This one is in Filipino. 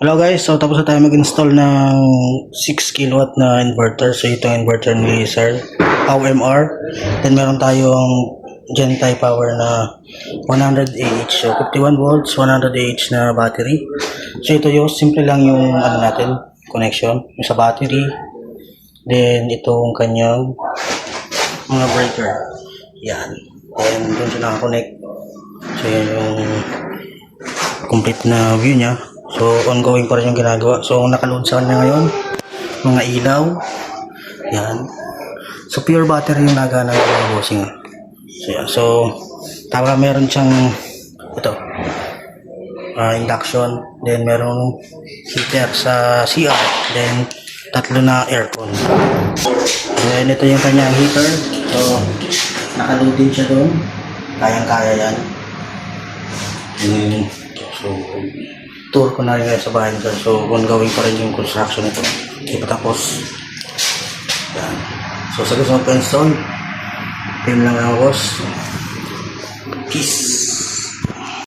Hello guys, so tapos na tayo mag-install ng 6 kilowatt na inverter. So ito ang inverter ni Sir, OMR. Then meron tayong Gentai power na 100 Ah. So 51 volts, 100 Ah na battery. So ito yung simple lang yung natin, connection yung sa battery. Then itong kanyang mga breaker. Yan. Then doon siya nakakonect. So yan yung complete na view niya. So ongoing pa rin yung ginagawa. So ang nakaload sa kanya ngayon, mga ilaw. Yan. So pure battery yung nagana ng bossing. So yan. So tama, meron siyang ito, induction. Then merong heater sa CR. Then tatlo na aircon. Then ito yung kanyang heater. So nakaload din siya doon. Kayang-kaya yan. So tour ko na rin sa bahay nito. So ongoing pa rin yung construction nito. Hindi pa tapos. Yan. So sa gusto mag-install, team lang ako, boss. Peace.